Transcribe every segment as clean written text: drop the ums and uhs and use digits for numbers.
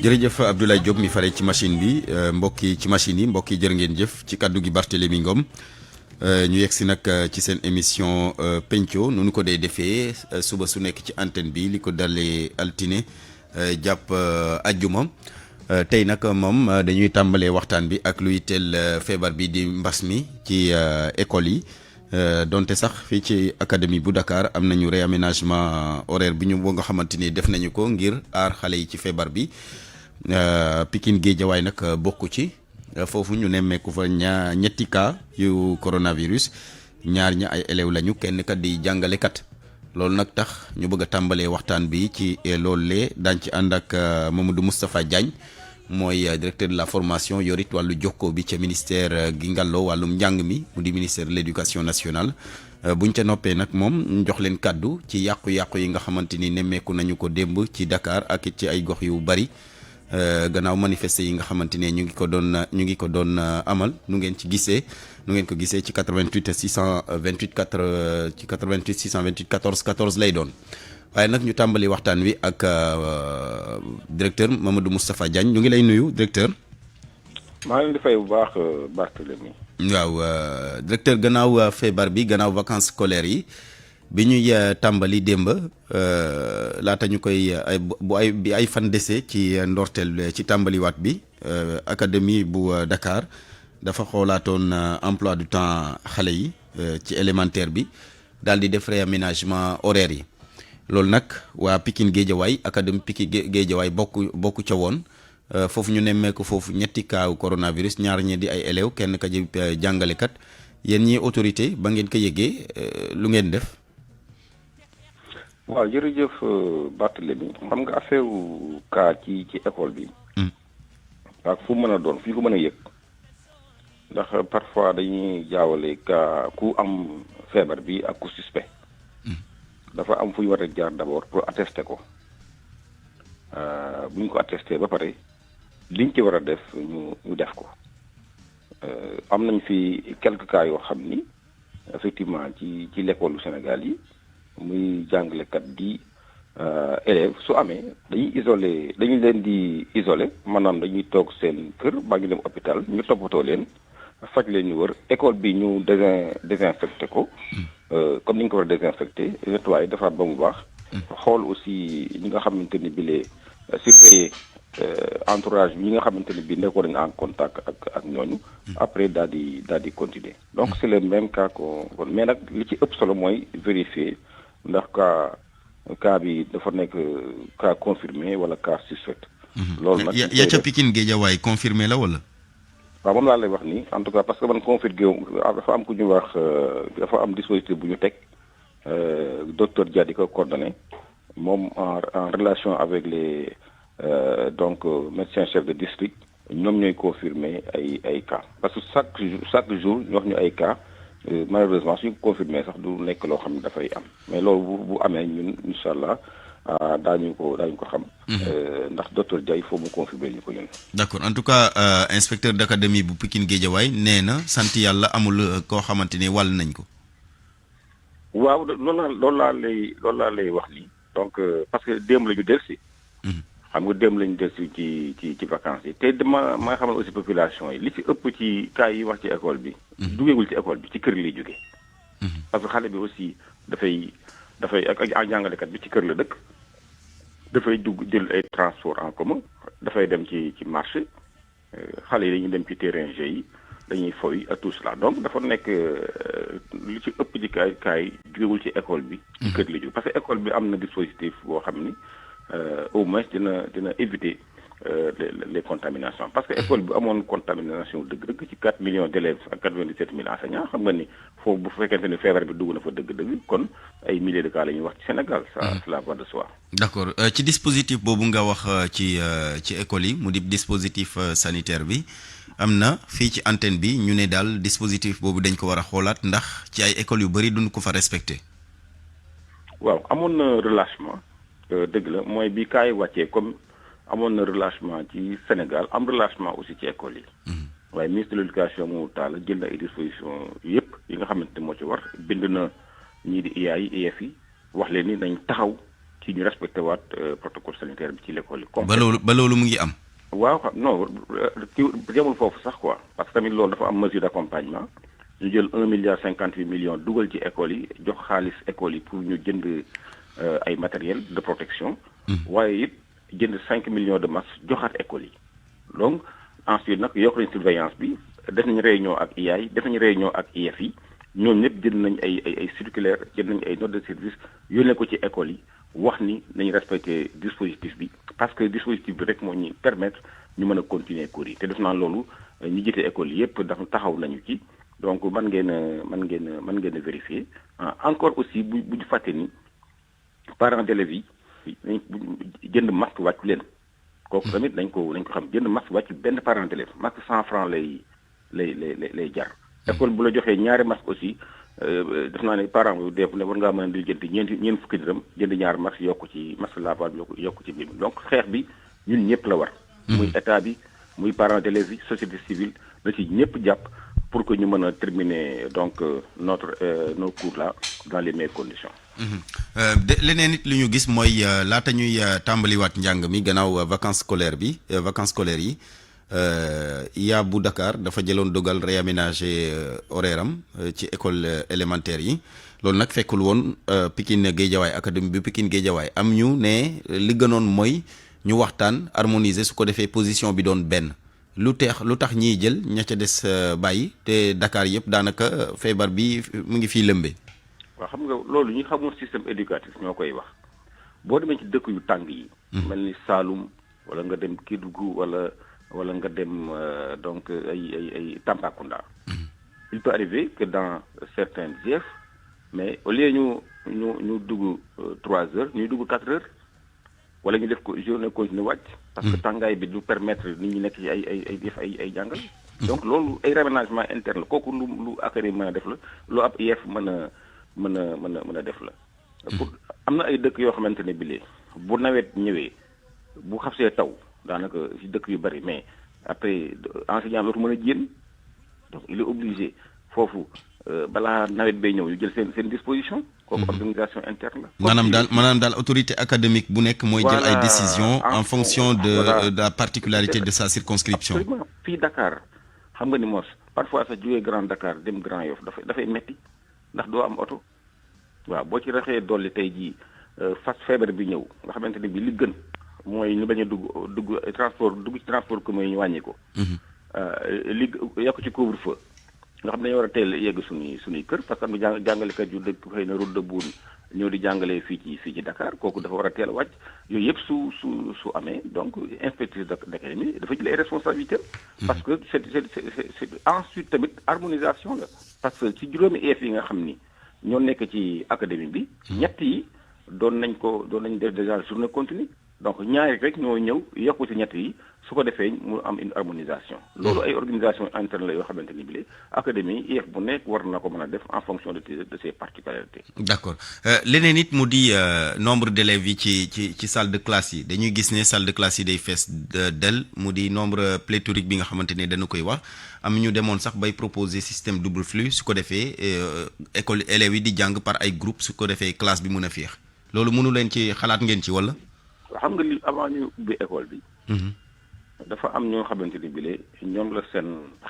jërëjëf Abdoulaye Diop mi fare ci machine bi mbokki ci machine yi mbokki jërë ngeen jëf ci kaddu gi Barthélémy Ngom ñu yegg si nag ci seen émission penco nu ñu ko dee defee suba su nekk ci antenne bi li ko dalee altine jàpp ajjuma tey nag moom dañuy tàmbalee waxtaan bi ak luy teel feebar bi di mbas mi ci école yi donte sax fii ci académie bu Dakar am nañu réaménagement horaire bi ñu boo nga xamante ni def nañu ko ngir aar xale yi ci feebar bi Pikine Guédiawaye nag bokku ci foofu ñu nemmeeku fa ñetti cas yu coronavirus ñaar ña ay élèves lañu kenn kat di jàngalekat loolu nag tax ñu bëgg a tàmbalee waxtaan bi ci loolu lee daañ ci ànd ak Mamadou Moustapha Diagne mooy directeur de la formation yorit wàllu jokkoo bi ca ministère gi ngàlloo wàllum njàng mi mu di ministère de l'éducation nationale buñ ca noppee nag moom ñu jox leen kàddu ci yàqu-yàqu yi nga xamante ni nemmeeku nañu ko démb ci Dakar ak it ci ay gox yu bari gannaaw manifester yi nga xamante ne ñu ngi ko doon amal nu ngeen ci gisee nu ngeen ko gisee ci 88 628 ci 88 628 14 14 lay doon waaye nag ñu tàmbali waxtaan wi ak directeur Mamadou Moustapha Diagne ñu ngi lay nuyu directeur. maa ngi leen di fay bu baax Barthélémy. waaw directeur gannaaw feebar bi gannaaw vacances scolaires yi bi ñuy tàmbali démb laata ñu koy bi ay fan dese ci ndorteel ci tàmbaliwaat bi académie bu Dakar dafa xoolaatoon emploi du temps xale yi ci élémentaire bi daal di def réaménagement horaire yi loolu nag waa Pikine Guédiawaye académie Pikine Guédiawaye bokk ca woon foofu ñu nemmeeku foofu ñetti kaaw coronavirus ñaar ñi di ay élèves kenn ka ji jàngalekat yéen ñi autorité ba ngeen ko yëgee lu ngeen def. waaw jërëjëf Barthélémy xam nga affaire cas ci école bi. ak fu mën a doon fu ñu ko mën a yëg. ndax parfois dañuy jaawale cas ku am feebar bi ak ku suspect. dafa am fu ñu war a jaar d'abord pour attester ko bu ñu ko attester ba pare liñ ci war a def ñu def ko. am nañ fi quelques cas yoo xam ni effectivement ci l'école du Sénégal yi. muy jàngalekat di élève su amee dañu leen di isolé maanaam dañuy toog seen kër baa ñu dem hôpital ñu toppatoo leen faj leen ñu wër école bi ñu désinfecté ko comme ni ñu ko war a désinfecté nettoyé defaat ba mu baax xool aussi ñi nga xamante ni bi lee surveiller entourage bi ñi nga xamante ni bi nekkoon nañu en contact ak ñooñu après daal di continuer donc c'est le même cas kon mais nag li ci ëpp solo mooy vérifier ndax cas bi dafa nekk cas confirmé wala cas suspect. loolu nag ya ca Pikine Guédiawaye confirmé la wala. waaw moom laa lay wax nii en tout cas parce que man confirmé dafa am ku ñu wax dafa am dispositif bu ñu teg docteur Dia di ko coordonné moom en relation avec les donc médecins chefs de district ñoom ñooy confirmé ay cas parce que chaque jour ñu wax ñu ay cas. malheureusement suñu confirmé sax du nekk loo xam ne dafay am mais loolu bu amee ñun incha allah daañu ko xam. ndax docteur Dia il faut mu confirmer ñu ko ñun. d'accord en tout cas inspecteur d'académie bu Pikine Guédiawaye nee na sant yàlla amul koo xamante ne wàll nañ ko. waaw loolu laa lay wax nii. donc parce que démb la ñu dellusi. xam nga démb lañu dellusi ci vacances yi te ma xamal aussi population yi li ci ëpp ci cas yi wax ci école bi. dugeegul ci école bi ci kër lay jóge parce que xale bi aussi dafay ak jàngalekat bi ci kër la dëkk dafay dugg jël ay transport en commun dafay dem ci marché xale yi dañuy dem ci terrain jeu yi dañuy foy ak tout cela donc dafa nekk li ci ëpp ci kaay dugeegul ci école bi ci kër lay jóge parce que école bi am na dispositif boo xam ni au moins dina éviter les contaminations parce que école bi amoon contamination dëgg-dëgg ci 4 millions d'élèves ak 97 000 enseignants xam nga ni foofu bu fekkente ni feebar bi dugg na fa dëgg-dëgg kon ay milliers de cas la ñuy wax ci Sénégal cela va de soi. d'accord ci dispositif boobu nga wax ci école yi mu di dispositif sanitaire bi am na fii ci antenne bi ñu ne daal dispositif boobu dañ ko war a xoolaat ndax ci ay écoles yu bari duñ ko fa respecté. waaw amoon na relâchement dëgg la mooy bi cas yi wàccee comme. amoon na relâchement ci Sénégal am relâchement aussi ci école yi. waaye ministre de l'éducation Mamadou Talla jël na ay dispositions yëpp yi nga xamante moo ci war bind na ñii di IA yi IEF yi wax leen ni nañ taxaw ci ñu respecté waat protocole sanitaire bi ci l'école yi. ba loolu mu ngi am. waaw non kii jëmul foofu sax quoi parce que tamit loolu dafa am mesure d'accompagnement ñu jël 1,58 milliard dugal ci école yi jox xaalis école yi pour ñu jënd ay matériel de protection. waaye it jënd 5 millions de masques joxaat école yi. donc ensuite nag yokk nañ surveillance bi def nañ réunion ak IAI def nañ réunion ak IEF yi ñoom ñëpp jënd nañ ay circulaire jënd nañ ay notes de service yónnee ko ci école yi wax ni nañ respecter dispositif bi parce que dispositif bi rek moo ñuy permettre ñu mën a continuer cours yi te def naa loolu ñi jiite école yi yëpp dafa taxaw nañu ci donc mën ngeen a vérifier encore aussi bu ñu fàtte ni parents d'élèves yi nañ jënd masque wàccu leen kooku tamit nañ ko xam jënd masque wàccu benn parent d'élève masque 100 francs lay jar école bu la joxee ñaari masque aussi def naa ne parent bu def ne war ngaa mën a di jënd ñeent fukki dërëm jënd ñaari masque yokk ci masque lavable bi yokk ci biir donc xeex bi ñun ñëpp la war muy état bi muy parents d'élèves yi société civile na ci ñëpp jàpp pour que ñu mën a terminer donc nos cours là dans les meilleures conditions. leneen it li ñu gis mooy laata ñuy tàmbaliwaat njàng mi gannaaw vacances scolaires yi IA bu Dakar dafa jëloon dogal réaménager horaire am ci école élémentaire yi loolu nag fekkul woon Pikine Guédiawaye académie bi Pikine Guédiawaye am ñu ne li gënoon mooy ñu waxtaan harmoniser su ko defee position bi doon benn lu tax ñiy jël ña ca des bàyyi te Dakar yëpp daanaka feebar bi mu ngi fii lëmbe. waaw xam nga loolu ñi xamul système éducatif ñoo koy wax boo demee ci dëkk yu tàng yi. mel ni Saloum wala nga dem Kédougou wala nga dem donc ay Tambacounda. Il peut arriver que dans certains GF mais au lieu ñu dugg 3 heures ñuy dugg 4 heures wala ñu def ko journée continue wàcc. parce que tàngaay bi du permettre nit ñi nekk ci ay jàngal. donc loolu ay réaménagement interne la kooku lu académie mën a def la lu ab IEF mën a def la. pour am na ay dëkk yoo xamante ne bile bu nawet ñëwee bu xasee taw daanaka ci dëkk yu bari mais après enseignant dootu mën a jéem donc il est obligé foofu balaa nawet bay ñëw ñu jël seen disposition. kooku organisation interne la. maanaam daal autorité académique bu nekk mooy jël ay décisions en fonction de la particularité de sa circonscription. absolument fii Dakar xam nga ni mos parfois sax jógee Grand Dakar dem Grand Yoff dafay metti ndax doo am oto waaw boo ci raxee dolli tey jii fas feebar bi ñëw nga xamante ne bi li gën mooy ñu bañ a dugg ci transport commun yi ñu wàññi ko. li yokk ci couvre-feu nga xam ne dañu war a teel yegg suñuy kër parce que am na jàngalekat yu dëkk xëy na route de Boune ñëw di jàngalee fii ci Dakar kooku dafa war a teel a wàcc yooyu yëpp su amee donc inspecteur d'académie dafa jël ay responsabilités. parce que c'est ensuite tamit harmonisation la. parce que ci juróomi IEF yi nga xam ni ñoo nekk ci académie bi. ñett yi doon nañ def déjà journée continue donc ñaari rek ñoo ñëw yokku ci ñett yi su ko defee mu am une harmonisation. loolu ay organisation interne la yoo xamante ni bii académie IEF bu nekk war na ko mën a def en fonction de ses particularités. d'accord leneen it mu di nombre d'élèves yi ci salle de classe yi dañuy gis ne salle de classe yi day fees del mu di nombre pléthorique bi nga xamante ne dañu koy wax am ñu demoon sax bay proposer système double flux su ko defee école élèves yi di jàng par ay groupe su ko defee classe bi mën a féex loolu mënu leen ci xalaat ngeen ci wala. xam nga li avant ñu ubbi école bi. dafa am ñoo xamante ni bile ñoom la seen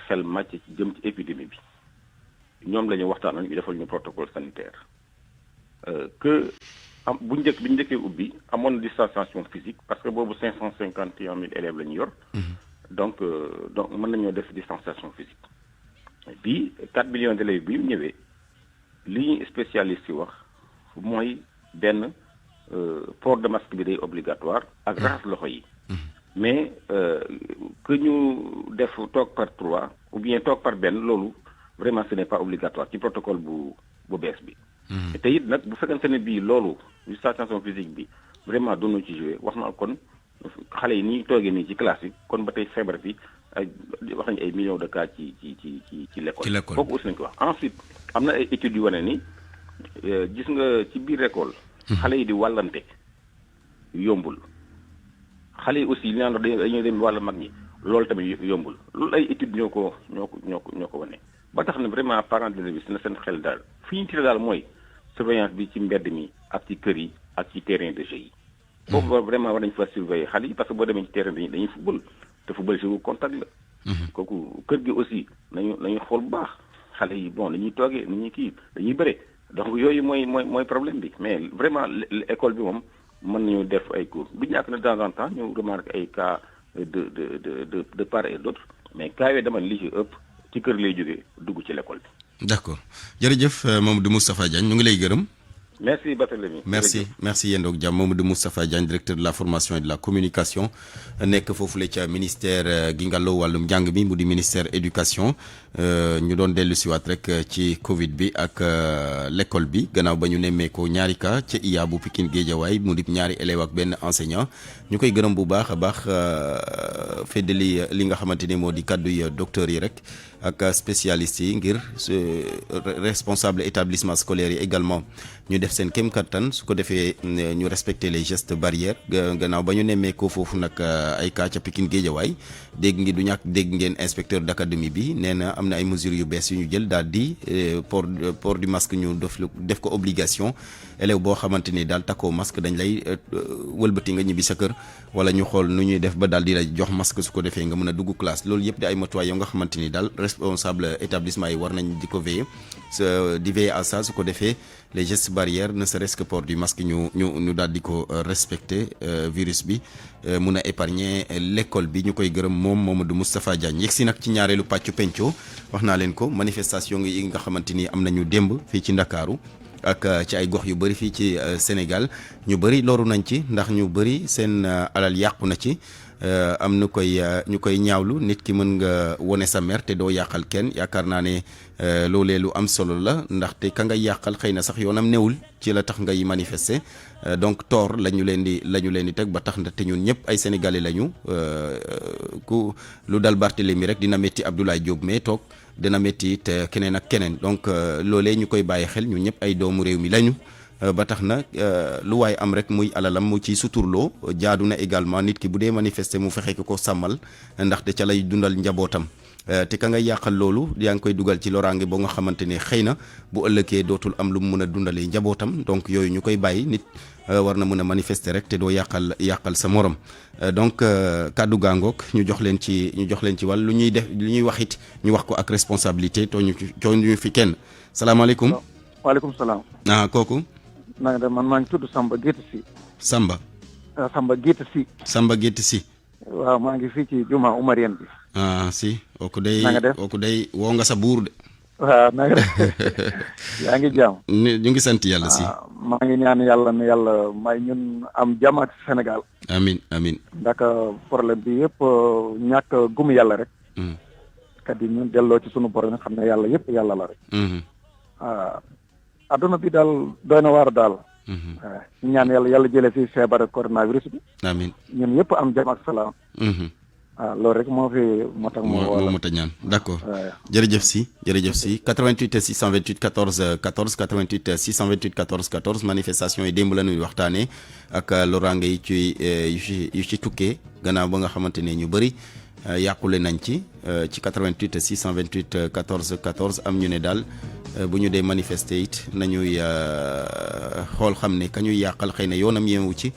xel màcc ci jëm ci épidémie bi ñoom la ñu waxtaanal ñu defal ñu protocole sanitaire que am bi ñu njëkkee ubbi amoon na distanciation physique parce que boobu 551 000 élèves la ñu yor. donc mën nañoo def distanciation physique. bii 4 millions d'élèves bi ñëwee li ñuy spécialiste yi wax mooy benn port de masque bi day obligatoire ak raxas loxo yi. mais que ñu def toog par 3 ou bien toog par benn loolu vraiment ce n'est pas obligatoire ci protocole bu bees bi. te it nag bu fekkente ne bii loolu distanciation physique bi vraiment doon ci jouer wax na kon xale yi ni toogee nii ci classe yi kon ba tey feebar bi ay wax nañu ay millions de cas ci l'école. kooku aussi nañu ko wax. ensuite am na ay études yu wane ni gis nga ci biir école. xale yi di wàllante yombul. xale yi aussi li naan dañuy dem wàllu mag ñi loolu tamit yombul loolu ay études ñoo ko wane ba tax na vraiment parents d'élèves na seen xel daal fi ñu tire daal mooy surveillance bi ci mbedd mi ak ci kër yi ak ci terrain de jeu yi. foofu vraiment war nañu fa surveiller xale yi parce que boo demee ci terrain bi dañuy football te football jeu contact la. kooku kër gi aussi nañu xool bu baax xale yi bon dañuy toogee dañuy kii dañuy bëre donc yooyu mooy problème bi mais vraiment école bi moom mën nañu def ay cours du ñàkk na de temps en temps ñu remarque ay cas de part et d'autre mais cas yooyu dama li ci ëpp ci kër lay jógee dugg ci l'école bi. d'accord jërëjëf Mamadou Moustapha Diagne ñu ngi lay gërëm. merci Barthélémy. merci yendoog jàmm Mamadou Moustapha Diagne directeur de la formation et de la communication nekk foofule ca ministère gi ngàlloo wàllum njàng mi mu di ministère éducation ñu doon dellu siwaat rek ci Covid bi ak l'école bi gannaaw ba ñu nemmeekoo ñaari cas ca IA bu Pikine Guédiawaye mu di ñaari élève ak benn enseignant ñu koy gërëm bu baax a baax feddali li nga xamante ni moo di kàdduy docteur yi rek ak spécialistes yi ngir responsable établissement scolaire yi également ñu def seen kéem kattan su ko defee ñu respecter les gestes barrières gannaaw ba ñu nemmee ko foofu nag ay cas ca Pikine Guédiawaye dégg ngeen inspecteur d'académie bi nee na am na ay mesures yu bees yu ñu jël daal di port du masque ñu def ko obligation élève boo xamante ni daal takkoo masque dañ lay wëlbati nga ñibbi sa kër wala ñu xool nu ñuy def ba daal di la jox masque su ko defee nga mën a dugg classe loolu yëpp di ay matuwaay yoo nga xamante ni daal responsable établissement yi war nañ di ko veiller di veiller à ça su ko defee les gestes barrières ne serait-ce que port du masque ñu daal di ko respecter virus bi mun a épargner l'école bi ñu koy gërëm moom Mamadou Moustapha Diagne yegg si nag ci ñaareelu pàccu penco wax naa leen ko manifestation yi nga xamante ni am nañu démb fii ci Ndakaaru ak ci ay gox yu bëri fii ci Sénégal ñu bëri loru nañ ci ndax ñu bëri seen alal yàqu na ci am ñu koy ñaawlu nit ki mën nga wone sa mer te doo yàqal kenn yaakaar naa ne loolee lu am solo la ndaxte ka nga yàqal xëy na sax yoonam newul ci la tax ngay manifester donc tort la ñu leen di teg ba tax na te ñun ñëpp ay sénégalais lañu ku lu dal Barthélémy rek dina métti Abdoulaye Diop mais toog dina métti it keneen ak keneen donc loolee ñu koy bàyyi xel ñun ñëpp ay doomu réew mi lañu. ba tax na lu waay am rek muy alalam mu ci suturloo jaadu na également nit ki bu dee manifester mu fexe ko sàmmal ndaxte ca lay dundal njabootam te ka ngay yàqal loolu yaa ngi koy dugal ci loraange boo nga xamante ne xëy na bu ëllëgee dootul am lu mu mën a dundalee njabootam donc yooyu ñu koy bàyyi nit war na mën a manifester rek te doo yàqal sa morom donc kàddu gaangoog ñu jox leen ci wàll lu ñuy wax it ñu wax ko ak responsabilité tooñu fi kenn salaamaaleykum. waaleykum salaam. Kooku. na nga def man maa ngi tudd Samba Gétt Si. Samba Gétt Si. Samba Gétt Si. waaw maa ngi fii ci juma Umarien bi. Si kooku day. na nga def kooku day woo nga sa buur de. waaw na nga def yaa ngi jàmm. ñu ngi sant yàlla si. maa ngi ñaan yàlla ne yàlla may ñun am jàmm ak Sénégal. amiin ndax problème bi yëpp ñàkk gum yàlla rek. kat yi ñun delloo ci sunu borom xam ne yàlla yëpp yàlla la rek. adduna bi daal doy na waar daal. ñaan yàlla jëlee fi feebar coronavirus bi. amiin ñun yëpp am jàmm ak salaam. loolu rek moo tax moo mot a ñaan d'accord. jërëjëf si 88 628 14 14 88 628 14 14 manifestation yi démb la ñuy waxtaanee ak loraange yi yu ci tukkee gannaaw ba nga xamante ne ñu bëri yàqule nañ ci 88 628 14 14 am ñu ne daal. bu ñu dee manifester it nañuy xool xam ne ka ñuy yàqal xëy na yoonam yeewu ci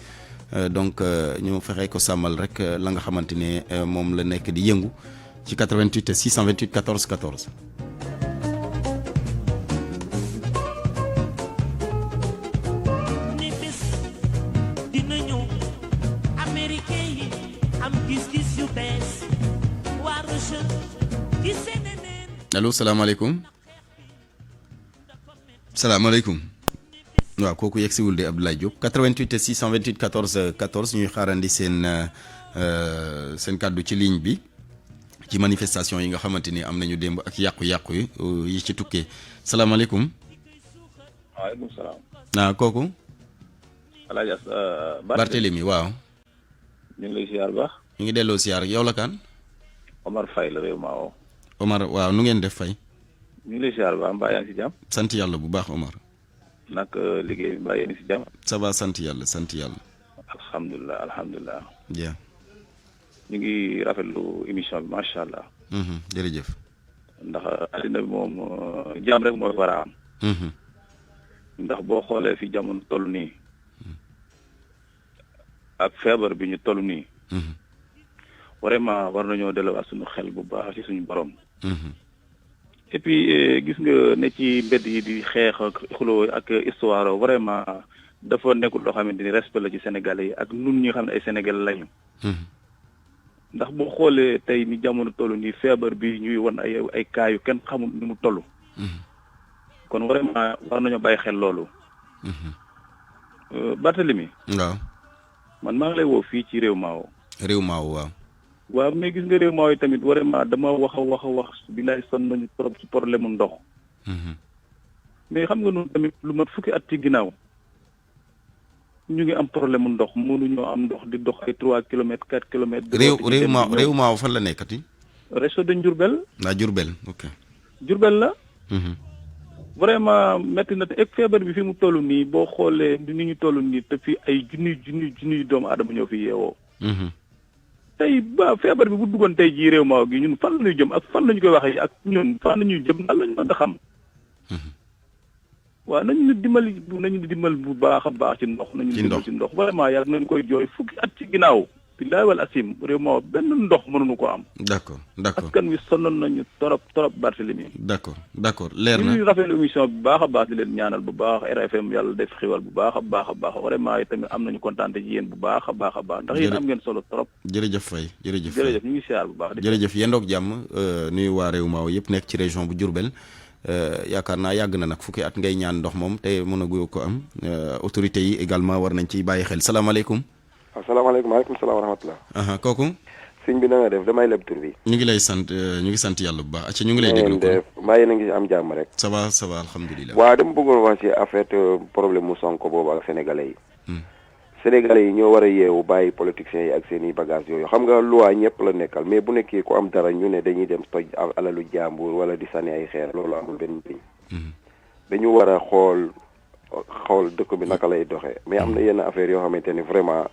donc ñu fexe ko sàmmal rek la nga xamante ne moom la nekk di yëngu ci 88 628 14 14. ni bés dina ñëw américain yi am gis-gis yu bees waa Russie di seneneen. allo salaamaaleykum. salaamaaleykum waaw kooku yegg siwul de Abdoulaye Diop 88 628 14 14 ñuy xaarandi seen kàddu ci ligne bi ci manifestation yi nga xamante ni am nañu démb ak yàqu-yàqu yi ci tukkee salaamaaleykum. waaleykum salaam. Kooku. El Hadj Barthélémy waaw. ñu ngi lay ziar baax. ñu ngi delloo ziar yow la kan. Omar Faye la réew maa woo. Omar waaw nu ngeen def Faye. ñu ngi lay ziar baax mbaa yaa ngi si jàmm. sant yàlla bu baax Omar. nag liggéey bi mbaa yaa ngi si jàmm. ça va sant yàlla. alhamdulilah. bien. ñu ngi rafetlu émission bi macha allah. jërëjëf. ndax àddina bi moom jàmm rek mooy war a am. ndax boo xoolee fi jamono toll nii. ak feebar bi ñu toll nii. vraiment war nañoo delluwaat suñu xel bu baax ci suñu borom. et puis gis nga ne ci mbedd yi di xeex ak xuloo ak histoire vraiment dafa nekkul loo xamante ni respect la ci Sénégalais yi ak nun ñi nga xam ne ay Sénégalais lañu. ndax boo xoolee tey ni jamono toll nii feebar bi ñuy won ay cas yu kenn xamul ni mu toll. kon vraiment war nañoo bàyyi xel loolu. Barthélemy. waaw. man maa ngi lay woo fii ci réew maaw. réew maaw waaw. waaw mais gis nga réew maaw yi tamit vraiment dama wax a wax bilaay sonn nañu trop ci problème mu ndox. mais xam nga noonu tamit lu mat fukki at ci ginnaaw ñu ngi am problème mu ndox mënuñoo am ndox di dox ay 3 kilomètres 4 kilomètres. réew maaw fan la nekkati. réseau de Diourbel. Diourbel ok. Diourbel la. vraiment métti na te ak feebar bi fi mu toll nii boo xoolee ni ñu toll nii te fi ay junniy doomu aadama ñoo fi yeewoo. tey ba feebar bi bu duggoon tey jii réew maaw gi ñun fan la ñuy jëm ak fan la ñu koy waxee ak ñun fan la ñuy jëm nan la ñu mën a xam. waaw nañu dimbali bu baax a baax ci ndox. nañu dimbali ci ndox vraiment yàlla nañu koy jooy fukki at ci ginnaaw. billaay wal asim réew maaw benn ndox mënuñu ko am. d'accord askan wi sonnoon nañu trop Barthélemy. d'accord leer na. ñu rafetlu émission bi baax a baax di leen ñaanal bu baax RFM yàlla def xiwal bu baax a baax vraiment tamit am nañu kontaan ci yéen bu baax a baax ndax yéen am ngeen solo trop. jërëjëf Faye jërëjëf ñu ngi siyaar bu baax. jërëjëf yendoog jàmm nuyu waa réew maaw yëpp nekk ci région bu Diourbel yaakaar naa yàgg na nag fukki at ngay ñaan ndox moom te mën a guyoo ko am autorités yi également war nañ ciy bàyyi xel salaamaaleykum. asalaamaaleykum maaleykum salaam wa rahmatulah. kooku. sëñ bi na nga def damay leb tur bi. ñu ngi lay sant yàlla bu baax. acca ñu ngi lay déglu ko mbaa yéen a ngi am jàmm rek. ça va alhamdulilah. waaw dama bëggoon wax ci affaire problème mu Sonko boobu ak sénégalais yi. sénégalais yi ñoo war a yeewu bàyyi politiciens yi ak seen i bagages yooyu xam nga loi ñëpp la nekkal mais bu nekkee ku am dara ñu ne dañuy dem toj alalu jàmbur wala di sànni ay xeer loolu amul benn njëriñ. dañu war a xool dëkk bi naka lay doxee mais am na yenn affaire yoo xamante ni vraiment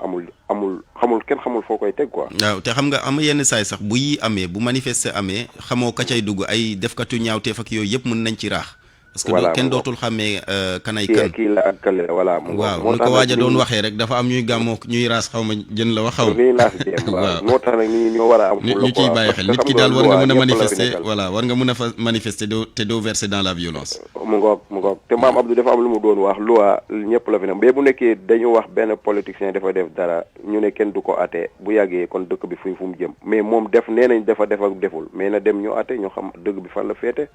amul kenn xamul foo koy teg quoi. waaw te xam nga am yenn saay sax bu yi amee bu manifester amee xamoo ka cay dugg ay defkatu ñaawteef ak yooyu yëpp mën nañ ci raax. parce que kenn dootul xàmmee kanay kan kii la ak kële voilà. waaw ni ko waaja doon waxee rek dafa am ñuy gàmmoo ñuy raas xaw ma jën la wax xaw ma. waaw moo tax nag nit ñi ñoo war a am. ñu ciy bàyyi xel nit ki daal war nga mën a manifester voilà war nga mën a fa manifester te doo verser dans la violence. mu ngoog te maam Abdou dafa am lu mu doon wax loi ñëpp la fi ne mais bu nekkee dañu wax benn politicien dafa def dara ñu ne kenn du ko ate bu yàggee kon dëkk bi fu mu jëm mais moom nee nañ dafa def ak deful mais na dem ñu ate ñu xam dëgg bi fan la féete.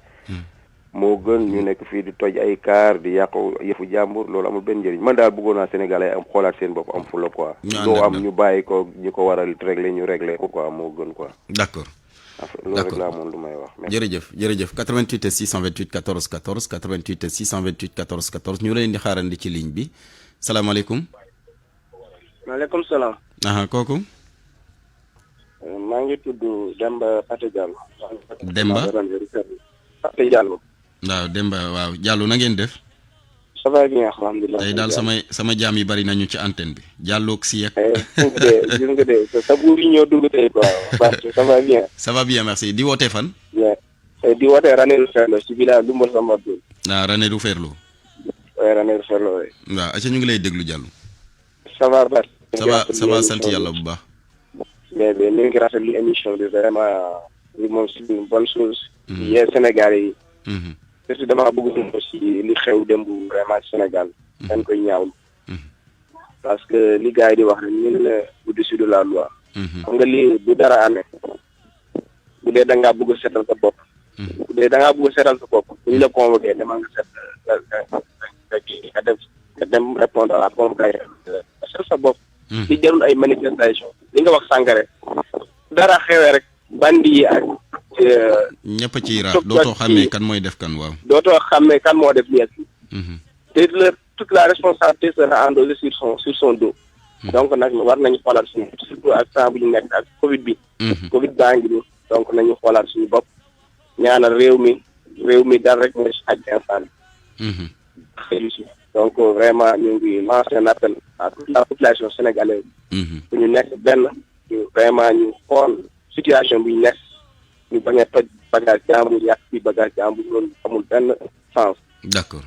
moo gën ñu nekk fii di toj ay kaar di yàqu yëfu jàmbur loolu amul benn njëriñ man daal bëggoon naa Sénégalais am xoolaat seen bopp am fula quoi. doo am ñu bàyyi ko ñu ko war a régler ñu régler ko quoi moo gën quoi. d'accord. loolu rek laa moom lu may wax. jërëjëf 88 628 14 14 88 628 14 14 ñu leen di xaarandi ci ligne bi salaamaaleykum. maaleykum salaam. kooku. maa ngi tudd Demba Pathé Diallo. Demba Pathé Diallo. waaw Demba waaw Diallo na ngeen def. ça va bien alhamdulilah. tey daal sama jaam yi bari nañu ci antenne bi Diallo ak si yegg. gis nga de sa buur yi ñoo dugg tey quoi ça va bien. ça va bien merci di wootee fan. di wootee Ranérou Ferlo ci village Lumbol Samba Abdoul. Ranérou Ferlo. oui Ranérou Ferlo oui. waaw acca ñu ngi lay déglu Diallo. ça va Bart. ça va sant yàlla bu baax. mais ñu ngi rafetlu émission bi vraiment li moom c'est une bonne chose. yee Sénégal yi. surtout damaa bëgg aussi li xew démb vraiment Sénégal. dañ koy ñaawlu. parce que li gars yi di wax rek ñu ne au-dessus de la loi. xam nga lii bu dara amee bu dee da ngaa bëgg a seetal sa bopp. bu dee da ngaa bëgg a seetal sa bopp bu ñu la convoqué demal nga seet nga dem répondre à la convocation seetal sa bopp. li jarul ay manifestation li nga wax sàngare dara xewee rek bandi yi ak. ñëpp a ciy raaf dootoo xàmmee kan mooy def kan waaw. dootoo xàmmee kan moo def lii ak te toute la responsabilité sera endosée sur son dos. donc nag war nañu xoolaat suñu surtout ak temps bu ñu nekk ak Covid bi. Covid baa ngi nii donc nañu xoolaat suñu bopp ñaanal réew mi dal rek mooy si aj instant bi. donc vraiment ñu ngi lancer un appel à toute la population sénégalaise. pour ñu nekk benn vraiment ñu xool situation bi ñu nekk. ñu bañ a toj bagage jàmbur yàq ci bagage jàmbur loolu amul benn sens. d'accord.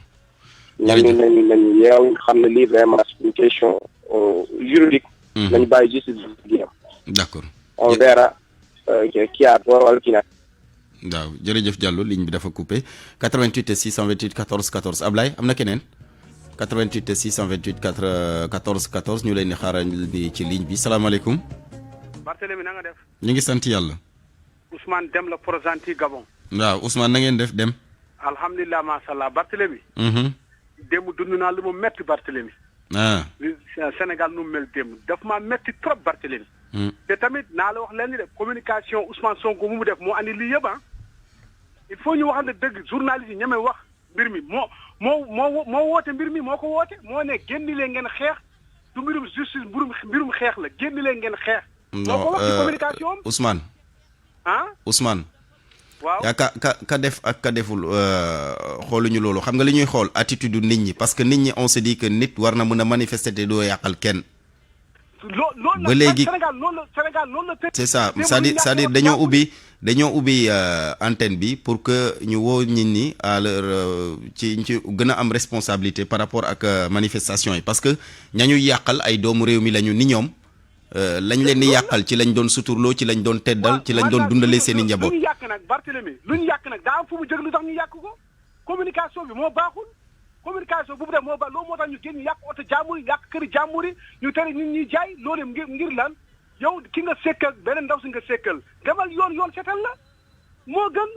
nañu yeew xam ne lii vraiment c'est une question juridique. nañu bàyyi justice bi liggéeyam. d'accord. On verra qui a tort wala qui n'a. waaw jërëjëf Diallo ligne bi dafa coupé 88 628 14 14 Ablaye am na keneen 88 628 14 14 ñu leen di xaaral bi ci ligne bi salaamaaleykum. Barthélémy na nga def. ñu ngi sant yàlla. Ousmane Dem la Port-Gentil Gabon. waaw Ousmane na ngeen def dem. alhamdulilah macha allah Barthélémy. démb dund naa lu ma métti Barthélémy. Sénégal nu mu mel démb daf maa métti trop Barthélémy. te tamit naa la wax leen ni de communication Ousmane Sonko mu def moo andi lii yëpp il faut ñu waxante dëgg journaliste yi ñeme wax mbir mi moo woote mbir mi moo ko woote moo ne génn leen ngeen xeex du mbirum justice mbirum xeex la génn leen ngeen xeex. moo ko wax ci communication am Ousmane. Ousmane. waaw yaa ka def ak ka deful xooluñu loolu xam nga li ñuy xool attitude nit ñi parce que nit ñi on se dit que nit war na mën a manifester te doo yàqal kenn. loolu ba léegi Sénégal noonu la c'est ça c'est-à-dire dañoo ubbi antenne bi pour que ñu woo nit ñi à leur ci gën a am responsabilité par rapport ak manifestation yi parce que ñañuy yàqal ay doomu réew mi lañu ni ñoom lañ leen di yàqal ci lañ doon suturloo ci lañ doon teddal ci lañ doon dundalee seen i njaboot. lu ñu yàq nag Barthélémy lu ñu yàq nag daa am fu mu jëg lu tax ñu yàq ko communication bi moo baaxul. communication bu mu def moo baax loolu moo tax ñu génn yàq oto jàmbur yi yàq këri jàmbur yi ñu tere nit ñi jaay loolu ngir lan yow ki nga sekkal beneen ndaw si nga sekkal demal yoon setal la moo gën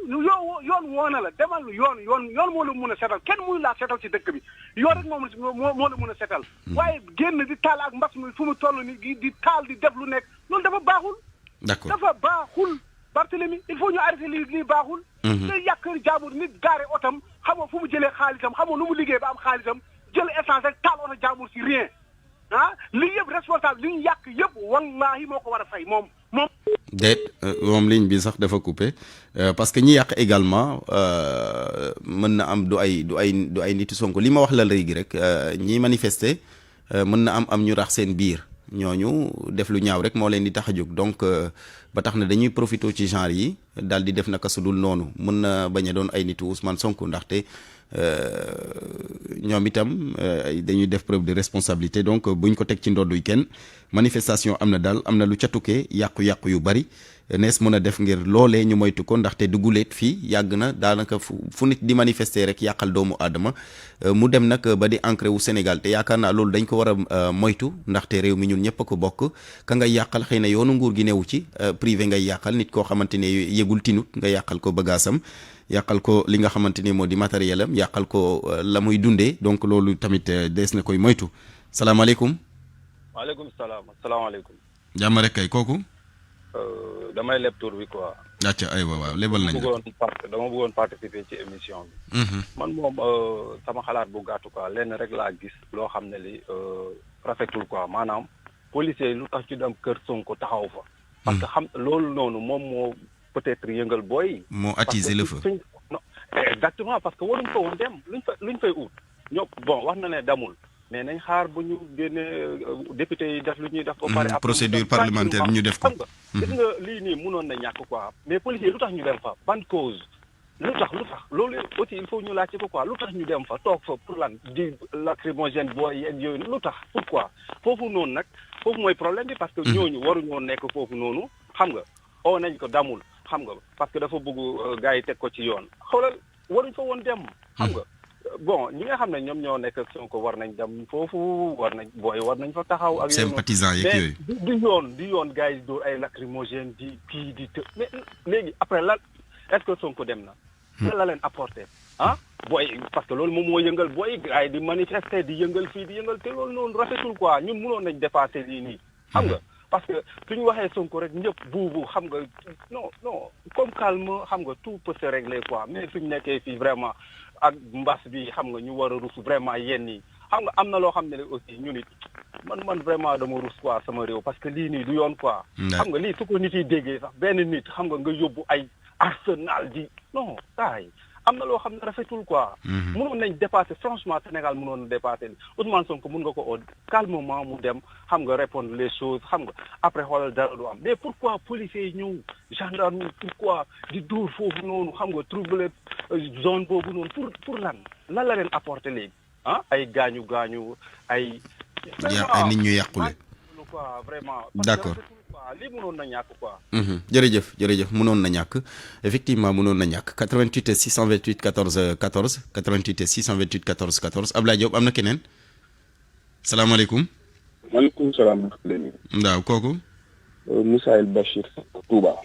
yoon woona la demal yoon moo la mun a setal kenn mënu laa setal ci dëkk bi yoon rek moo la mun a setal waaye génn di taal ak mbas mi fu mu toll ni di taal di def lu nekk loolu dafa baaxul. d'accord dafa baaxul Barthélémy il faut ñu arrêter lii baaxul. day yàq kër jàmbur nit gaare otam xamoo fu mu jëlee xaalisam xamoo nu mu liggéey ba am xaalisam jël essence rek taal oto jàmbur si rien lii yëpp responsable li ñu yàq yëpp wallaahi moo ko war a fay moom. déet moom ligne bi sax dafa coupé parce que ñi yàq également mën na am du ay nitu Sonko li ma wax la léegi rek ñi manifester mën na am ñu rax seen biir ñooñu def lu ñaaw rek moo leen di tax a jóg donc ba tax na dañuy profité ci genre yi daal di def naka su dul noonu mën na bañ a doon ay nitu Ousmane Sonko ndaxte ñoom itam dañuy def preuve de responsabilité donc buñ ko teg ci ndodduy kenn manifestation am na daal am na lu ca tukkee yàqu-yàqu yu bari nees mën a def ngir loolee ñu moytu ko ndaxte duguleet fii yàgg na daanaka fu nit di manifester rek yàqal doomu aadama mu dem nag ba di ancré wu Sénégal te yaakaar naa loolu dañ ko war a moytu ndaxte réew mi ñun ñëpp a ko bokk ka ngay yàqal xëy na yoonu nguur gi newu ci privé ngay yàqal nit koo xamante ne yëgul tinut nga yàqal ko bagaasam yàqal ko li nga xamante ni moo di matériel am yàqal ko la muy dundee donc loolu tamit dees na koy moytu salaamaaleykum. waaleykum salaam asalaamaaleykum. jàmm rek kay kooku. damay leb tur bi quoi. acca aywa waaw lebal nañ dama bëggoon participer ci émission bi. man moom sama xalaat bu gàttu quoi lenn rek laa gis loo xam ne li rafetul quoi maanaam policiers yi lu tax ci dem kër Sonko taxaw fa. parce que xam loolu noonu moom moo peut-être yëngal booy. moo attiser le feu. non exactement parce que waruñ fa woon dem luñ fay ut ñëpp bon wax na ne damul. mais nañ xaar bu ñu génnee député yi def lu ñuy def. ba pare procédure parlementaire bi ñu def ko. xam nga gis nga lii nii mënoon na ñàkk quoi mais policiers lu tax ñu dem fa ban cause lu tax loolu aussi il faut ñu laajte ko quoi lu tax ñu dem fa toog fa pour lan di lacrymogène booy yeeg yooyu lu tax pourquoi foofu noonu nag foofu mooy problème bi parce que ñooñu waruñoo nekk foofu noonu xam nga oo nañ ko damul xam nga parce que dafa bëgg gars yi teg ko ci yoon xoolal waruñ fa woon dem xam nga. bon ñi nga xam ne ñoom ñoo nekk ak Sonko war nañ dem foofu war nañ fa taxaw. ak sympathisant yeeg yooyu mais du yoon gars yi dóor ay lacrymogène di kii di të mais léegi après lan est-ce que Sonko dem na. lan la leen apporté booy parce que loolu moom moo yëngal booy gars yi di manifester di yëngal fii di yëngal te loolu noonu rafetul quoi ñun mënoon nañ dépasser lii nii xam nga. parce que suñu waxee Sonko rek ñëpp buubu xam nga non comme calme xam nga tout peut se régler quoi mais suñu nekkee fii vraiment ak mbas bi xam nga ñu war a rus vraiment yenn yi xam nga am na loo xam ne aussi ñu nit man vraiment dama rus quoi sama réew parce que lii nii du yoon quoi. xam nga lii su ko nit yi déggee sax benn nit xam nga yóbbu ay arsenal di non saay am na loo xam ne rafetul quoi. mënoon nañ dépasser franchement Sénégal mënoon na dépasser Ousmane Sonko mën nga ko oo calmement mu dem xam nga répondre les choses xam nga après xoolal dara du am mais pourquoi policiers yi ñëw gendarme pourquoi di dóor foofu noonu xam nga troubler zone boobu noonu pour lan la leen apporter léegi ay gaañu ay. ay nit ñu yàqule. quoi vraiment. D'accord. lii mënoon na ñàkk quoi. jërëjëf mënoon na ñàkk effectivement mënoon na ñàkk 88 628 14 14 88 628 14 14 Ablaye Diop am na keneen salaamaaleykum. maaleykum salaam. waaw kooku. Moussa El Bachir Touba.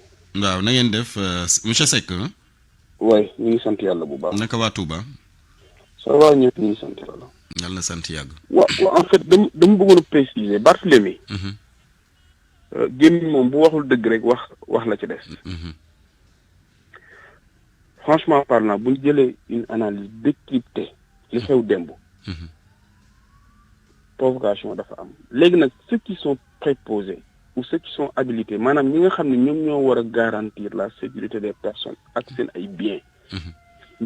waaw na ngeen def monsieur Seck. waay ñu ngi sant yàlla bu baax. naka waa Touba. ça va ñëpp ñu ngi sant yàlla. yàlla na sant yàgg. waaw en fait dañu bëggoon a préciser Barthélémy. génn moom bu waxul dëgg rek wax la ci des. franchement parlant bu ñu jëlee une analyse décryptée li xew démb. provocation dafa am léegi nag ceux qui sont préposés ou ceux qui sont habilités maanaam ñi nga xam ne ñoom ñoo war a garantir la sécurité des personnes ak seen ay biens.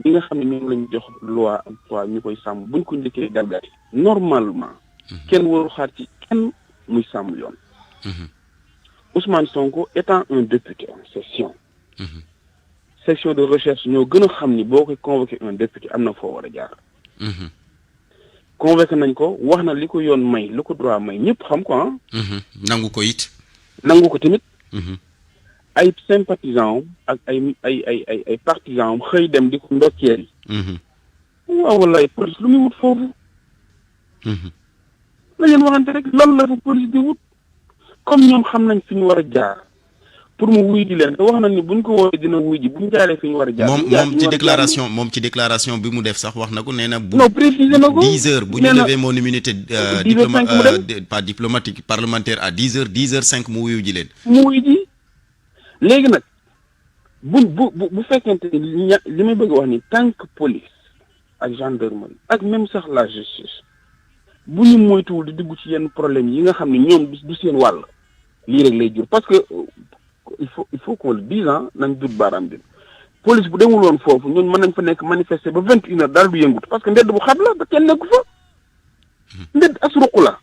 ñi nga xam ne ñoom lañ jox loi ak droit ñu koy sàmm buñ ko njëkkee galgati normalement. kenn waru xaar ci kenn muy sàmm yoon. Ousmane Sonko étant un député en session. section de recherche ñoo gën a xam ni boo koy convoqué un député am na foo war a jaar. convoqué nañ ko wax na li ko yoon may li ko droit may ñëpp xam ko ah. nangu ko it. nangu ko tamit. ay sympathisants ak ay partisans xëy dem di ko ndokkeel yi. waaw wallaay police lu muy wut foofu. la leen waxante rek loolu la fa police di wut. comme ñoom xam nañ fi ñu war a jaar pour mu wuy di leen te wax nañ ni buñ ko woowee dina wuy ji bu ñu jaaree fi ñu war a jaar. moom ci déclaration bi mu def sax wax na ko nee na. non préciser na ko 10 heures bu ñu levee mon immunité pas diplomatique parlementaire à 10 heures 10h05 mu wuyu ji leen. mu wuyu ji léegi nag bu fekkente ni li may bëgg wax ni tant que police ak gendarmerie ak même sax la justice bu ñu moytuwul di dugg ci yenn problème yi nga xam ne ñoom du seen wàll lii rek lay jur parce que il faut qu'on le dise nañ dut baaraam bi police bu demul woon foofu ñooñu mën nañ fa nekk manifester ba 21h daal du yëngut parce que ndedd bu xat la ba kenn nekku fa ndedd asruqu la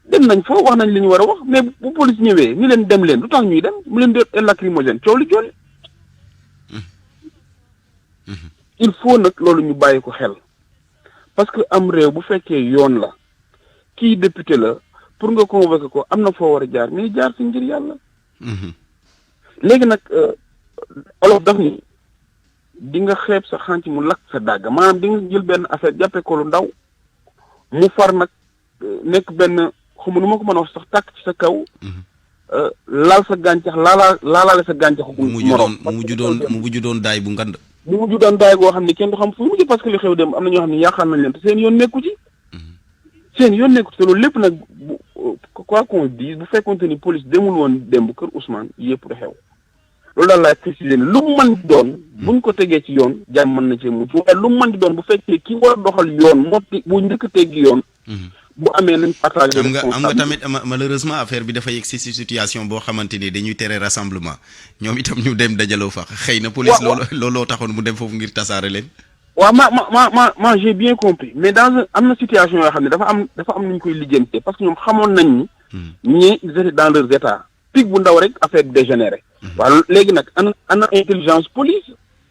dem nañ fa wax nañ li ñu war a wax mais bu police ñëwee ñu leen dem leen lu tax ñuy dem mu leen di lacrymogène coow li jooli il faut nag loolu ñu bàyyi ko xel parce que am réew bu fekkee yoon la kii député la pour nga convoquer ko am na foo war a jaar mais jaar fi ngir yàlla. léegi nag olof daf ni di nga xeeb sa xànc mu lakk sa dàgg maanaam di nga jël benn affaire jàppee ko lu ndaw mu far nag nekk benn xamu nu ma ko mën a wax sax tàkk ci sa kaw. laal sa gàncax laalaale sa gàncax. mu mujj doon daay bu ngand. mu mujj doon daay goo xam ne kenn du xam fu mujj parce que li xew dem am na ñoo xam ne yaakaar nañ leen te seen yoon nekku ci. seen yoon nekku ci te loolu lépp nag bu quoi qu'on dise bu fekkonte ni police demul woon démb kër Ousmane yëpp du xew loolu daal laay préciser ni lu mu mën di doon buñ ko tegee ci yoon jàmm mën na cee mucc waaye lu mu mën di doon bu fekkee ki war a doxal yoon moo bu njëkk teggi yoon. bu amee nañ partage am nga tamit malheureusement affaire bi dafa yegg si situation boo xamante ni dañuy tere rassemblement ñoom itam ñu dem dajaloo fa xëy na police looloo taxoon mu dem foofu ngir tasaare leen. waaw ma j'ai bien compris mais am na situation yoo xam ne dafa am nu ñu koy lijjantee parce que ñoom xamoon nañ ni. ñii ils étaient dans leurs états pic bu ndaw rek affaire dégénéré. waaw léegi nag ana intelligence police.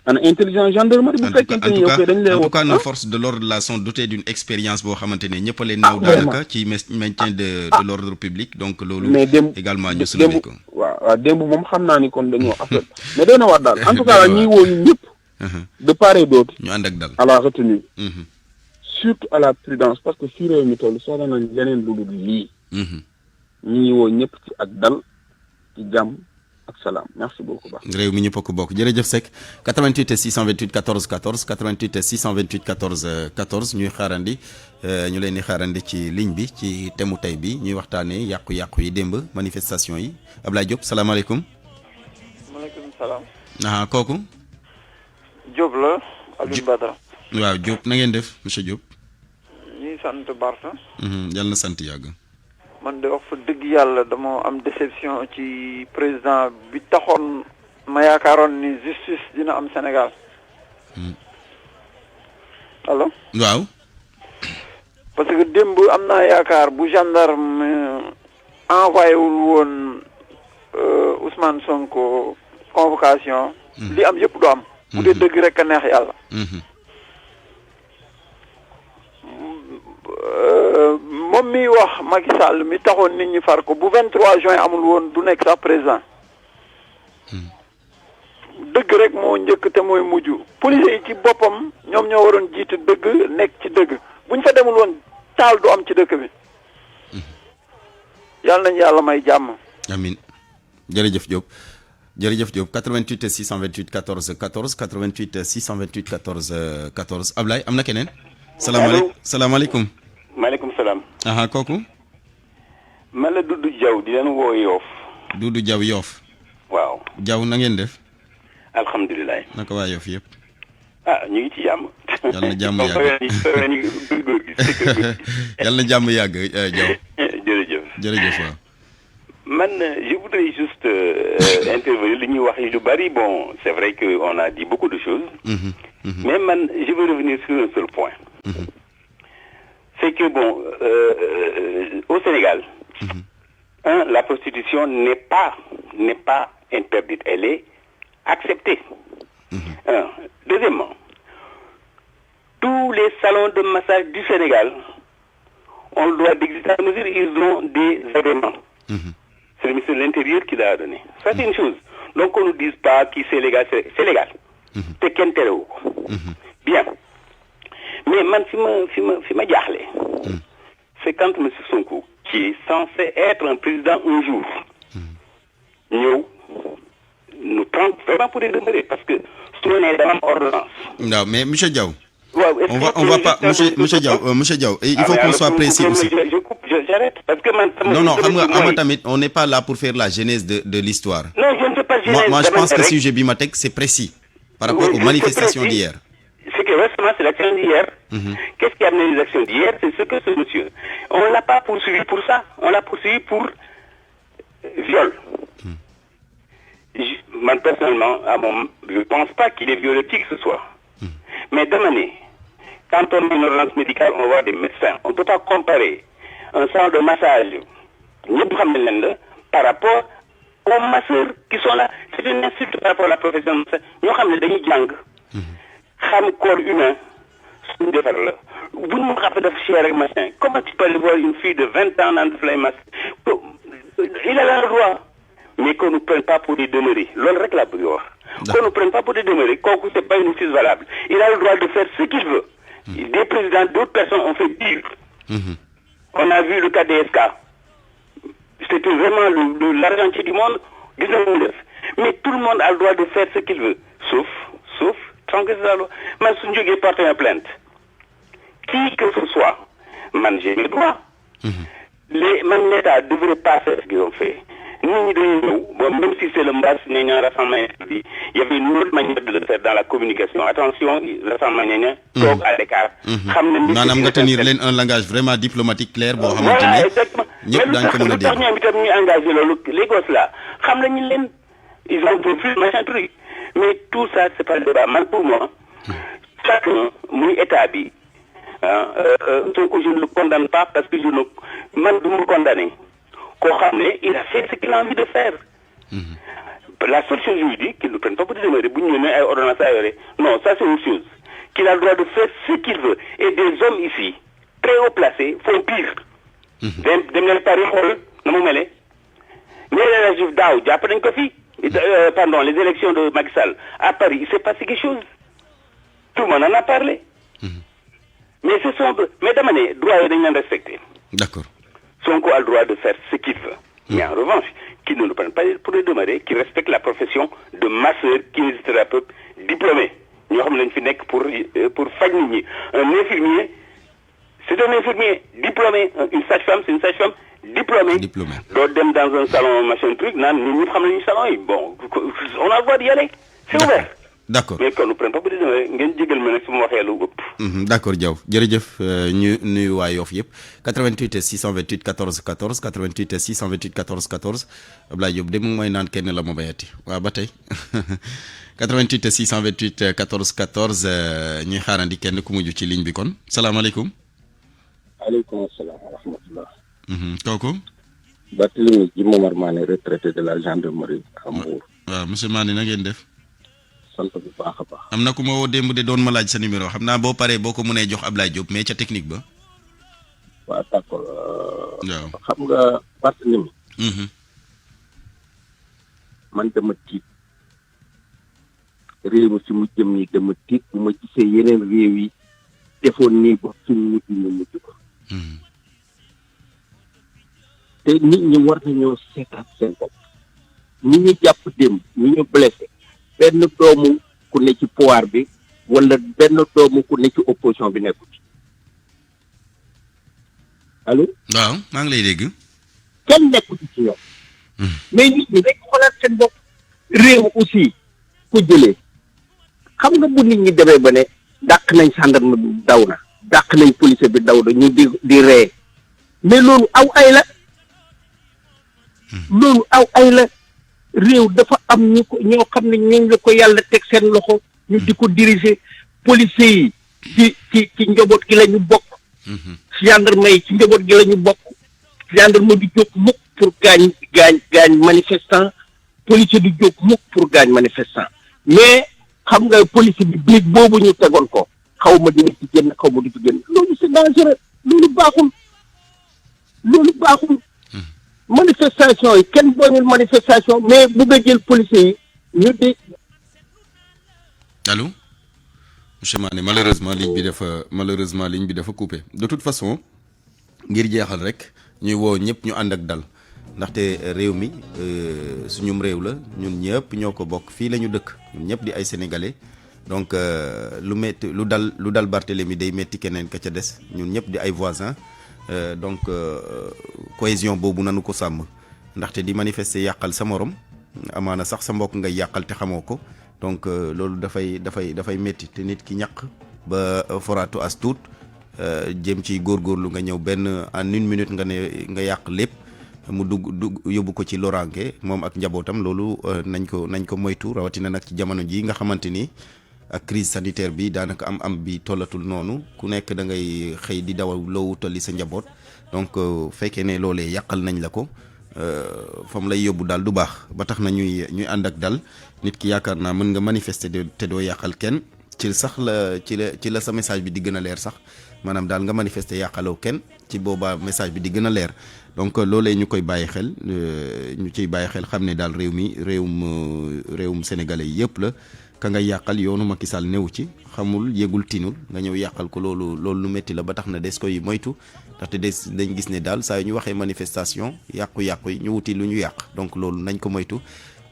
ana intelligence gendarmerie bu fekkente ni yow dañ lay en tout cas nos forces de l'ordre là sont dotées d'une expérience boo xamante ne ñëpp a leen naw daanaka ci maintien de l'ordre public donc loolu également ñu soulever ko waaw démb moom xam naa ni kon dañoo affaire mais doy na war daal en tout cas ñuy woo ñu ñëpp de part et d'autre ñu ànd ak dal à la retenue surtout à la prudence parce que fii réew mi toll soxla nañ leneen lu dul lii ñuy woo ñëpp ci ak dal ci jàmm ak salaam merci beaucoup baax. réew mi ñëpp a ko bokk jërëjëf Seck 88 628 14 14 88 628 14 14 ñuy xaarandi ñu leen di xaarandi ci ligne bi ci thème tey bi ñuy waxtaanee yàqu-yàqu yi démb manifestation yi Ablaye Diop salaamaaleykum. maaleykum salaam. Kooku. Diop la Alioune Badara. waaw Diop na ngeen def monsieur Diop. ñuy sant Barta. yàlla na sant yàgg. man de wax fa dëgg yàlla dama am déception ci président bi taxoon ma yaakaaroon ni justice dina am Sénégal. allo. waaw. parce que démb am naa yaakaar bu gendarme envoyé wul woon Ousmane Sonko convocation. li am yëpp du am. bu dee dëgg rek a neex yàlla. moom miy wax Macky Sall mi taxoon nit ñi far ko bu 23 juin amul woon du nekk sax président dëgg rek moo njëkk te mooy mujj police yi ci boppam ñoom ñoo waroon jiite dëgg nekk ci dëgg buñ fa demul woon taal du am ci dëkk bi yàlla nañu yàlla may jàmm. amiin jërëjëf Diop jërëjëf Diop 88 628 14 14 88 628 14 14 Ablaye am na keneen. salaamaaleykum. maaleykum salaam. aha kooku. man la Doudou Diaw di leen woo Yoff. Doudou Diaw Yoff. waaw. Diaw na ngeen def. alhamdulilah. naka waa Yoff yëpp. ah ñu ngi ci jàmm. yàlla na jàmm yàgg yàlla na jàmm yàgg Diaw. jërëjëf jërëjëf waaw. man je voudrais juste intervenir li ñuy wax lu bari bon c'est vrai que on a dit beaucoup de choses. Mais man je veux revenir sur un seul point. C'est que bon au Sénégal, la prostitution n'est pas interdite, elle est acceptée. Deuxièmement, tous les salons de massage du Sénégal ont le droit d'exister à mesure ils ont des agréments. C'est le ministre de l'Intérieur qui l'a donné. Ça c'est une chose. Donc on ne dise pas que c'est légal, c'est légal. C'est qu'un terreau. Bien. Mais man fi ma jaaxle. C'est quand M. Sonko, qui est censé être un président un jour, nous prend vraiment pour des demeurer parce que si on est dans l'ordonnance. Non, mais M. Diaw. On va pas, monsieur Diaw, il faut qu'on soit précis aussi. J'arrête parce que non, on n'est pas là pour faire la genèse de l'histoire. Non, je ne fais pas genèse. Moi, je pense que sujet Bimatek, c'est précis par rapport aux manifestations d'hier. C'est que récemment, c'est l'action d'hier. Qu'est-ce qui a amené les actions d'hier? C'est ce que ce monsieur. On ne l'a pas poursuivi pour ça. On l'a poursuivi pour viol. Moi, personnellement, je ne pense pas qu'il ait violé qui que ce soit. Mais demandez, quand on a une ordonnance médicale, on voit des médecins. On ne peut pas comparer un salon de massage par rapport aux masseurs qui sont là. C'est une insulte par rapport à la profession de masseur. Nous savons que nous avons xam corps humain suñu defar la bu ñu xafe def cher ak machin. Comment tu peux aller voir une fille de 20 ans dans le masque? Il a le droit, mais qu'on ne nous prenne pas pour des demeurés. Loolu rek la bëgg wax. Qu'on ne nous prenne pas pour des demeurés, kooku c'est pas une justice valable. Il a le droit de faire ce qu'il veut. Des présidents, d'autres personnes ont fait pire. On a vu le cas des SK. C'était vraiment l'argentier du monde. Mais tout le monde a le droit de faire ce qu'il veut, sauf transgresser la loi. Man suñu jógee porter une plainte, qui que ce soit, man j'ai mes droits. L'État devrait pas faire ce qu'ils ont fait. Nous, même si c'est le mbas, rassemblement, il y avait une autre manière de le faire dans la communication. Attention, rassemblement, toog à l'écart. Maanaam nga tenir leen un langage vraiment diplomatique clair boo xamante ne ñëpp daañu ko mën a dégg. Mais lu tax ñoom itam ñu engagé loolu les gosses là xam nañu leen ils ont profité machin truc. Mais tout ça c'est pas le débat. Man pour moi, chacun muy état bi donc je ne le condamne pas parce que man du me condamner. Il a fait ce qu'il a envie de faire. La seule chose, je lui dis, qu'il ne prenne pas pour des demeurés, non, ça c'est autre chose. Qu'il a le droit de faire ce qu'il veut. Et des hommes ici, très haut placés, font pire. Pardon, les élections de Macky Sall à Paris, il s'est passé quelque chose. Tout le monde en a parlé. Mais ce sont... Mais de manière, droit de respecter. D'accord. Sonko a le droit de faire ce qu'il veut. Mais en revanche, qu'il ne nous prenne pas pour les demeurer, qu'il respecte la profession de masseur, kinésithérapeute diplômé. Nous avons une finesse pour faire un infirmier, c'est un infirmier diplômé. Une sage-femme, c'est une sage-femme diplômée. D'autres dans un salon, machin truc, nous avons un salon, bon, on a le droit d'y aller. C'est ouvert. D'accord. Mais qu'on ne prenne pas pour des demeurer, ngeen jégal ma nag su ma waxee lu ëpp. D'accord Diaw jërëjëf ñu nuyu waa Yoff yëpp 88 628 14 14 88 628 14 14 Ablaye Diop de mu mooy naan kenn la ma bayati waaw ba tey 88 628 14 14 ñuy xaarandi kenn ku mujj ci ligne bi kon salaamaaleykum. Aleykum salaam wa rahmatullah. Kooku. Barthélémy Dji Momar Mané retraité de la gendarmerie à Mbour. waaw monsieur Mané na ngeen def. sant bu baax a baax. am na ku ma woo démb de doon ma laaj sa numéro xam naa boo paree boo ko mënee jox Ablaye Diop mais ca technique ba. waaw d'accord xam nga Barthélemy. man dama tiit réew mi si mu jëm nii dama tiit bu ma gisee yeneen réew yi defoon nii ba fi mu mujj ñu mujj ko. te nit ñi war nañoo seetaat seen bopp. ñi ñu jàpp démb ñi ñu blessé benn doomu ku ne ci pouvoir bi wala benn doomu ku ne ci opposition bi nekku ci allo. waaw maa ngi lay dégg. kenn nekku ci ñoom. mais nit ñi dañ xoolaat seen bopp. réew aussi ku jëlee xam nga bu nit ñi demee ba ne dàq nañ gendarme bi daw na dàq nañ police bi daw na ñu di ree mais loolu aw ay la. loolu aw ay la. réew dafa am ñu ko ñoo xam ne ñooñu la ko yàlla teg seen loxo ñu di ko diriger policiers yi ci njaboot gi la ñu bokk. gendarme yi ci njaboot gi la ñu bokk. gendarme du jóg mukk pour gaañ manifestant policier du jóg mukk pour gaañ manifestant mais xam nga police bi biig boobu ñu tegoon ko xaw ma dina ci génn xaw ma du ci génn loolu c'est dangereux loolu baaxul. manifestation yi kenn boñul manifestation mais bëgg a jël policiers yi ñu di. allo monsieur Mané malheureusement ligne bi dafa coupé de toute façon ngir jeexal rek ñuy woo ñëpp ñu ànd ak dal ndaxte réew mi suñum réew la ñun ñëpp ñoo ko bokk fii la ñu dëkk ñun ñëpp di ay sénégalais donc lu dal Barthélemy day metti keneen ka ca des ñun ñëpp di ay voisins. Donc cohésion boobu nanu ko sàmm ndaxte di manifester yàqal sa morom amaana sax sa mbokk ngay yàqal te xamoo ko donc loolu dafay métti te nit ki ñaq ba foraatu as tuut jëm ci góorgóorlu nga ñëw benn en une minute nga yàq lépp mu dugg yóbbu ko ci loraange moom ak njabootam loolu nañ ko moytu rawatina nag ci jamono ji nga xamante ni ak crise sanitaire bi daanaka am bi tollatul noonu ku nekk da ngay xëy di dawal loo wutali sa njaboot donc fekkee ne loolee yàqal nañ la ko fam lay yóbbu daal du baax ba tax na ñuy ànd ak dal nit ki yaakaar naa mën nga manifester te doo yàqal kenn ci la sa message bi di gën a leer sax maanaam daal nga manifester yàqaloo kenn ci boobaa message bi di gën a leer donc loolee ñu koy bàyyi xel ñu ciy bàyyi xel xam ne daal réew mi réewum sénégalais yëpp la. ka nga yàqal yoonu Macky Sall néew ci xamul yëgul tinul nga ñëw yàqal ko loolu lu métti la ba tax na des koy moytu ndaxte dañ gis ne daal saa yu ñu waxee manifestation yàqu-yàqu yi ñu wuti lu ñu yàq donc loolu nañ ko moytu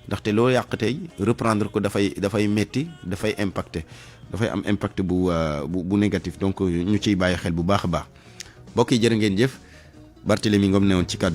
ndaxte loo yàq tey reprendre ko dafay métti dafay impacté dafay am impact bu négatif donc ñu ciy bàyyi xel bu baax a baax mbokk yi jërë ngeen jëf Barthélemy Ngom newoon ci kàddu